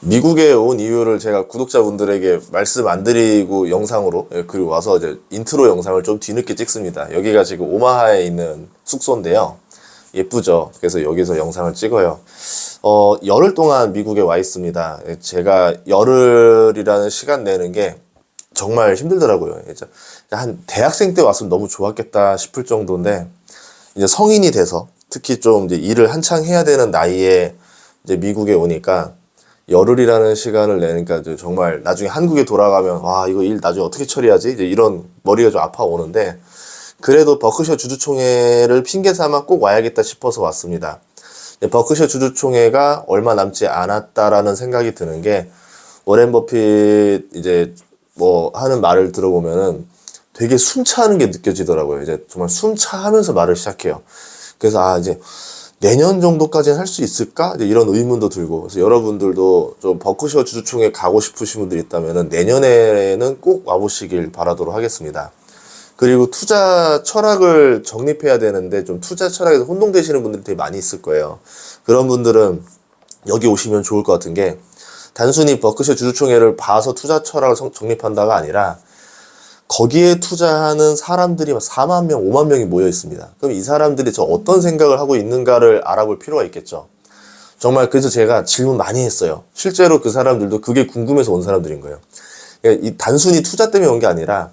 미국에 온 이유를 제가 구독자분들에게 말씀 안 드리고 영상으로, 그리고 와서 이제 인트로 영상을 좀 뒤늦게 찍습니다. 여기가 지금 오마하에 있는 숙소인데요. 예쁘죠? 그래서 여기서 영상을 찍어요. 열흘 동안 미국에 와 있습니다. 제가 열흘이라는 시간 내는 게 정말 힘들더라고요. 이제 한 대학생 때 왔으면 너무 좋았겠다 싶을 정도인데, 이제 성인이 돼서 특히 좀 이제 일을 한창 해야 되는 나이에 이제 미국에 오니까 열흘이라는 시간을 내니까 이제 정말 나중에 한국에 돌아가면 와, 이거 일 나중에 어떻게 처리하지? 이제 이런 머리가 좀 아파오는데, 그래도 버크셔 주주총회를 핑계 삼아 꼭 와야겠다 싶어서 왔습니다. 버크셔 주주총회가 얼마 남지 않았다라는 생각이 드는 게, 워렌 버핏 이제 뭐 하는 말을 들어보면은 되게 숨차는 게 느껴지더라고요. 이제 정말 숨차하면서 말을 시작해요. 그래서 이제 내년 정도까지는 할 수 있을까? 이제 이런 의문도 들고. 그래서 여러분들도 좀 버크셔 주주총회 가고 싶으신 분들 있다면은 내년에는 꼭 와보시길 바라도록 하겠습니다. 그리고 투자 철학을 정립해야 되는데 좀 투자 철학에서 혼동되시는 분들이 되게 많이 있을 거예요. 그런 분들은 여기 오시면 좋을 것 같은 게, 단순히 버크셔 주주총회를 봐서 투자 철학을 정립한다가 아니라 거기에 투자하는 사람들이 4만 명, 5만 명이 모여 있습니다. 그럼 이 사람들이 저 어떤 생각을 하고 있는가를 알아볼 필요가 있겠죠. 정말 그래서 제가 질문 많이 했어요. 실제로 그 사람들도 그게 궁금해서 온 사람들인 거예요. 그러니까 이 단순히 투자 때문에 온 게 아니라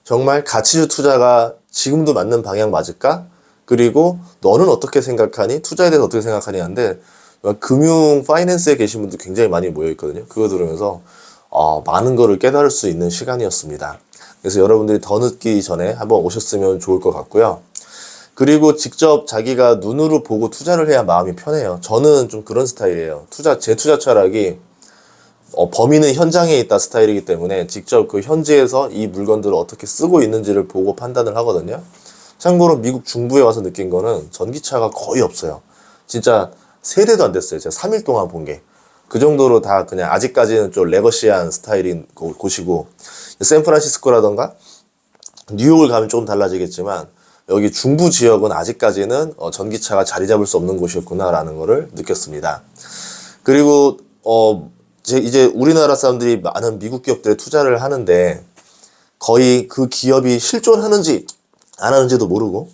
정말 가치주 투자가 지금도 맞는 방향 맞을까? 그리고 너는 어떻게 생각하니? 투자에 대해서 어떻게 생각하니? 하는데 금융 파이낸스에 계신 분들 굉장히 많이 모여 있거든요. 그거 들으면서 많은 거를 깨달을 수 있는 시간이었습니다. 그래서 여러분들이 더 늦기 전에 한번 오셨으면 좋을 것 같고요. 그리고 직접 자기가 눈으로 보고 투자를 해야 마음이 편해요. 저는 좀 그런 스타일이에요. 제 투자 철학이 범인은 현장에 있다 스타일이기 때문에 직접 그 현지에서 이 물건들을 어떻게 쓰고 있는지를 보고 판단을 하거든요. 참고로 미국 중부에 와서 느낀 거는 전기차가 거의 없어요. 진짜 3대도 안 됐어요. 제가 3일 동안 본 게. 그 정도로 다 그냥 아직까지는 좀 레거시한 스타일인 곳이고, 샌프란시스코라던가 뉴욕을 가면 조금 달라지겠지만 여기 중부 지역은 아직까지는 전기차가 자리 잡을 수 없는 곳이었구나라는 거를 느꼈습니다. 그리고 이제 우리나라 사람들이 많은 미국 기업들에 투자를 하는데 거의 그 기업이 실존하는지 안 하는지도 모르고,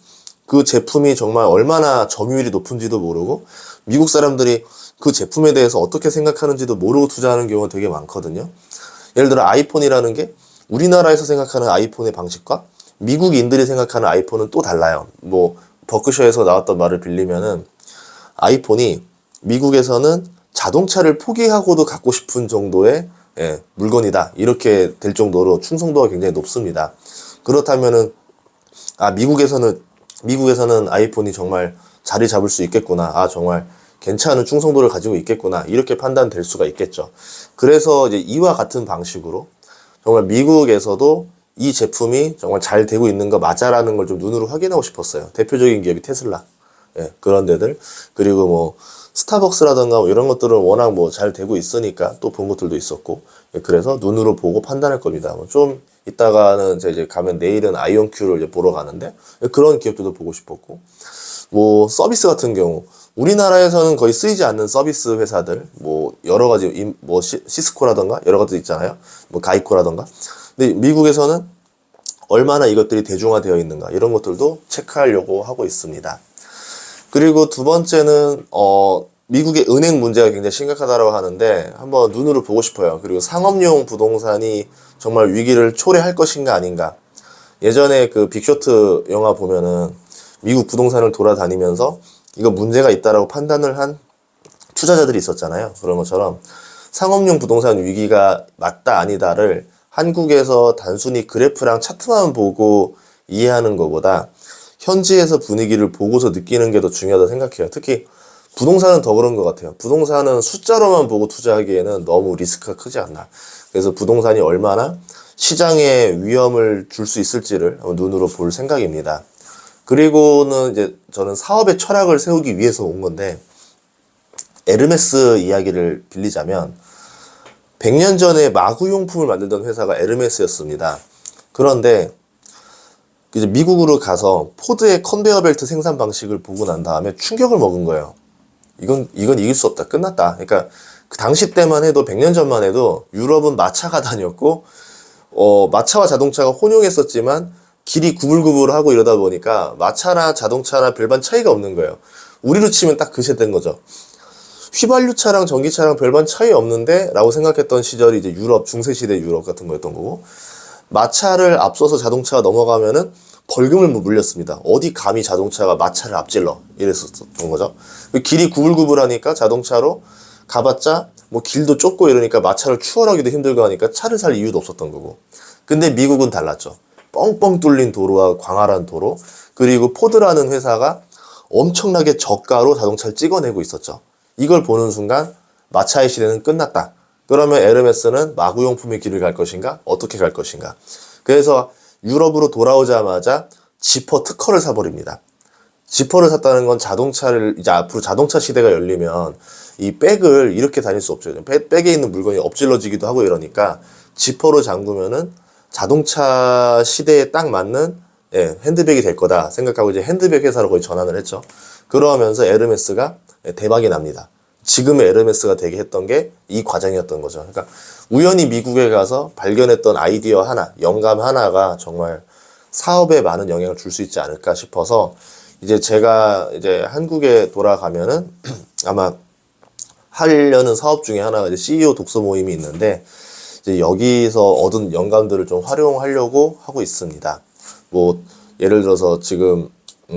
그 제품이 정말 얼마나 점유율이 높은지도 모르고, 미국 사람들이 그 제품에 대해서 어떻게 생각하는지도 모르고 투자하는 경우가 되게 많거든요. 예를 들어 아이폰이라는 게 우리나라에서 생각하는 아이폰의 방식과 미국인들이 생각하는 아이폰은 또 달라요. 뭐 버크셔에서 나왔던 말을 빌리면은 아이폰이 미국에서는 자동차를 포기하고도 갖고 싶은 정도의 물건이다, 이렇게 될 정도로 충성도가 굉장히 높습니다. 그렇다면은 미국에서는 아이폰이 정말 자리 잡을 수 있겠구나, 정말 괜찮은 충성도를 가지고 있겠구나, 이렇게 판단될 수가 있겠죠. 그래서 이제 이와 같은 방식으로 정말 미국에서도 이 제품이 정말 잘 되고 있는 거 맞아라는 걸 좀 눈으로 확인하고 싶었어요. 대표적인 기업이 테슬라, 그런 데들, 그리고 뭐 스타벅스라던가 뭐 이런 것들은 워낙 뭐 잘 되고 있으니까 또 본 것들도 있었고, 그래서 눈으로 보고 판단할 겁니다. 좀 이따가는 이제 가면 내일은 아이온큐를 이제 보러 가는데 그런 기업들도 보고 싶었고, 뭐 서비스 같은 경우 우리나라에서는 거의 쓰이지 않는 서비스 회사들, 뭐 여러 가지 뭐 시스코라던가 여러 가지 있잖아요. 뭐 가이코라던가. 근데 미국에서는 얼마나 이것들이 대중화되어 있는가, 이런 것들도 체크하려고 하고 있습니다. 그리고 두 번째는 미국의 은행 문제가 굉장히 심각하다고 하는데 한번 눈으로 보고 싶어요. 그리고 상업용 부동산이 정말 위기를 초래할 것인가 아닌가. 예전에 그 빅쇼트 영화 보면은 미국 부동산을 돌아다니면서 이거 문제가 있다라고 판단을 한 투자자들이 있었잖아요. 그런 것처럼 상업용 부동산 위기가 맞다 아니다를 한국에서 단순히 그래프랑 차트만 보고 이해하는 것보다 현지에서 분위기를 보고서 느끼는 게 더 중요하다고 생각해요. 특히 부동산은 더 그런 것 같아요. 부동산은 숫자로만 보고 투자하기에는 너무 리스크가 크지 않나. 그래서 부동산이 얼마나 시장에 위험을 줄 수 있을지를 눈으로 볼 생각입니다. 그리고는 이제 저는 사업의 철학을 세우기 위해서 온 건데, 에르메스 이야기를 빌리자면 100년 전에 마구용품을 만들던 회사가 에르메스였습니다. 그런데 이제 미국으로 가서 포드의 컨베이어 벨트 생산 방식을 보고 난 다음에 충격을 먹은 거예요. 이건 이길 수 없다. 끝났다. 그러니까 그 당시 때만 해도 100년 전만 해도 유럽은 마차가 다녔고 마차와 자동차가 혼용했었지만 길이 구불구불하고 이러다 보니까 마차나 자동차나 별반 차이가 없는 거예요. 우리로 치면 딱 그 세대인 거죠. 휘발유차랑 전기차랑 별반 차이 없는데 라고 생각했던 시절이 이제 유럽, 중세시대 유럽 같은 거였던 거고, 마차를 앞서서 자동차가 넘어가면은 벌금을 물렸습니다. 어디 감히 자동차가 마차를 앞질러 이랬었던 거죠. 길이 구불구불하니까 자동차로 가봤자 뭐 길도 좁고 이러니까 마차를 추월하기도 힘들고 하니까 차를 살 이유도 없었던 거고. 근데 미국은 달랐죠. 뻥뻥 뚫린 도로와 광활한 도로, 그리고 포드라는 회사가 엄청나게 저가로 자동차를 찍어내고 있었죠. 이걸 보는 순간 마차의 시대는 끝났다. 그러면 에르메스는 마구용품의 길을 갈 것인가? 어떻게 갈 것인가? 그래서 유럽으로 돌아오자마자 지퍼 특허를 사버립니다. 지퍼를 샀다는 건 자동차를, 이제 앞으로 자동차 시대가 열리면 이 백을 이렇게 다닐 수 없죠. 백에 있는 물건이 엎질러지기도 하고 이러니까 지퍼로 잠그면은 자동차 시대에 딱 맞는 핸드백이 될 거다 생각하고 이제 핸드백 회사로 거의 전환을 했죠. 그러면서 에르메스가 대박이 납니다. 지금의 에르메스가 되게 했던 게 이 과정이었던 거죠. 그러니까 우연히 미국에 가서 발견했던 아이디어 하나, 영감 하나가 정말 사업에 많은 영향을 줄 수 있지 않을까 싶어서 이제 제가 이제 한국에 돌아가면은 아마 하려는 사업 중에 하나가 이제 CEO 독서 모임이 있는데 이제 여기서 얻은 영감들을 좀 활용하려고 하고 있습니다. 뭐 예를 들어서 지금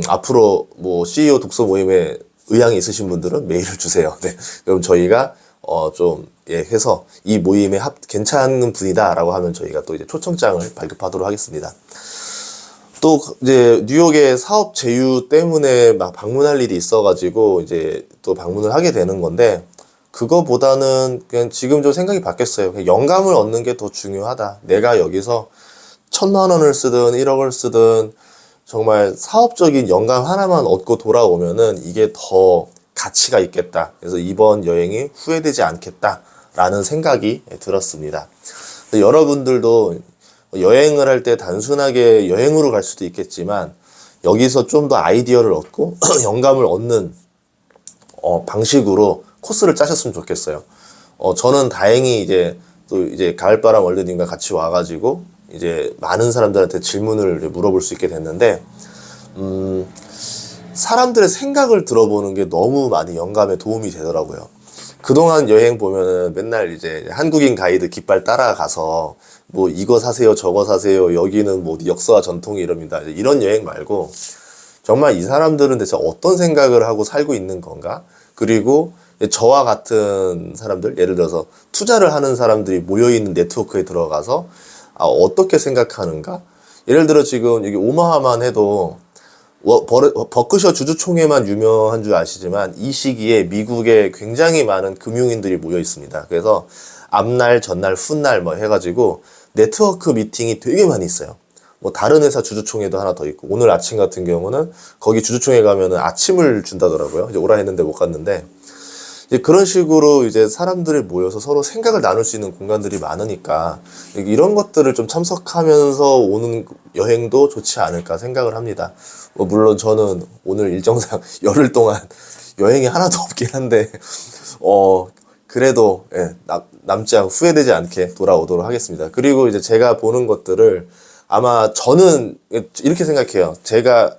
앞으로 뭐 CEO 독서 모임에 의향이 있으신 분들은 메일을 주세요. 네. 그럼 저희가 해서 이 모임에 괜찮은 분이다라고 하면 저희가 또 이제 초청장을 발급하도록 하겠습니다. 또 이제 뉴욕에 사업 제휴 때문에 막 방문할 일이 있어가지고 이제 또 방문을 하게 되는 건데, 그거보다는 그냥 지금 좀 생각이 바뀌었어요. 그냥 영감을 얻는 게 더 중요하다. 내가 여기서 1,000만 원을 쓰든 1억을 쓰든 정말 사업적인 영감 하나만 얻고 돌아오면은 이게 더 가치가 있겠다. 그래서 이번 여행이 후회되지 않겠다라는 생각이 들었습니다. 여러분들도 여행을 할 때 단순하게 여행으로 갈 수도 있겠지만 여기서 좀 더 아이디어를 얻고 영감을 얻는 방식으로 코스를 짜셨으면 좋겠어요. 저는 다행히 이제 또 이제 가을바람 월드님과 같이 와가지고 이제 많은 사람들한테 질문을 물어볼 수 있게 됐는데, 사람들의 생각을 들어보는 게 너무 많이 영감에 도움이 되더라고요. 그동안 여행 보면은 맨날 이제 한국인 가이드 깃발 따라가서 뭐 이거 사세요, 저거 사세요, 여기는 뭐 역사와 전통이 이럽니다. 이런 여행 말고 정말 이 사람들은 대체 어떤 생각을 하고 살고 있는 건가? 그리고 저와 같은 사람들, 예를 들어서 투자를 하는 사람들이 모여있는 네트워크에 들어가서 어떻게 생각하는가? 예를 들어 지금 여기 오마하만 해도 버크셔 주주총회만 유명한 줄 아시지만 이 시기에 미국에 굉장히 많은 금융인들이 모여 있습니다. 그래서 앞날, 전날, 훗날 뭐 해가지고 네트워크 미팅이 되게 많이 있어요. 뭐 다른 회사 주주총회도 하나 더 있고, 오늘 아침 같은 경우는 거기 주주총회 가면은 아침을 준다더라고요. 이제 오라 했는데 못 갔는데, 이제 그런 식으로 이제 사람들이 모여서 서로 생각을 나눌 수 있는 공간들이 많으니까 이런 것들을 좀 참석하면서 오는 여행도 좋지 않을까 생각을 합니다. 뭐 물론 저는 오늘 일정상 열흘 동안 여행이 하나도 없긴 한데 그래도 남지 않고 후회되지 않게 돌아오도록 하겠습니다. 그리고 이제 제가 보는 것들을 아마 저는 이렇게 생각해요. 제가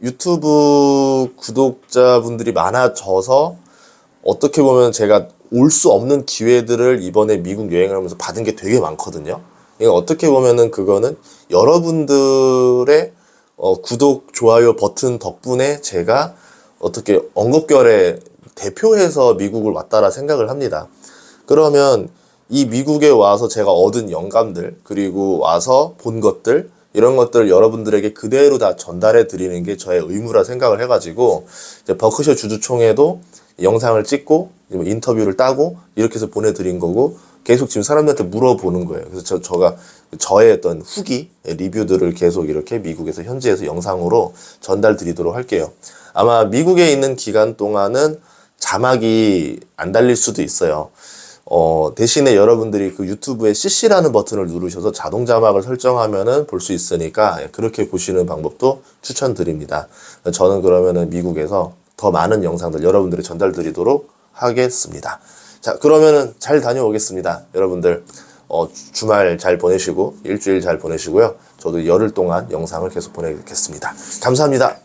유튜브 구독자분들이 많아져서 어떻게 보면 제가 올 수 없는 기회들을 이번에 미국 여행을 하면서 받은 게 되게 많거든요. 그러니까 어떻게 보면은 그거는 여러분들의 구독, 좋아요 버튼 덕분에 제가 어떻게 언급결에 대표해서 미국을 왔다라 생각을 합니다. 그러면 이 미국에 와서 제가 얻은 영감들, 그리고 와서 본 것들, 이런 것들 여러분들에게 그대로 다 전달해 드리는 게 저의 의무라 생각을 해가지고 이제 버크셔 주주총회도 영상을 찍고 인터뷰를 따고 이렇게 해서 보내드린 거고, 계속 지금 사람들한테 물어보는 거예요. 그래서 제가 저의 어떤 후기, 리뷰들을 계속 이렇게 미국에서 현지에서 영상으로 전달 드리도록 할게요. 아마 미국에 있는 기간 동안은 자막이 안 달릴 수도 있어요. 대신에 여러분들이 그 유튜브에 CC라는 버튼을 누르셔서 자동 자막을 설정하면은 볼 수 있으니까 그렇게 보시는 방법도 추천드립니다. 저는 그러면은 미국에서 더 많은 영상들 여러분들이 전달 드리도록 하겠습니다. 자, 그러면은 잘 다녀오겠습니다. 여러분들 주말 잘 보내시고 일주일 잘 보내시고요. 저도 열흘 동안 영상을 계속 보내겠습니다. 감사합니다.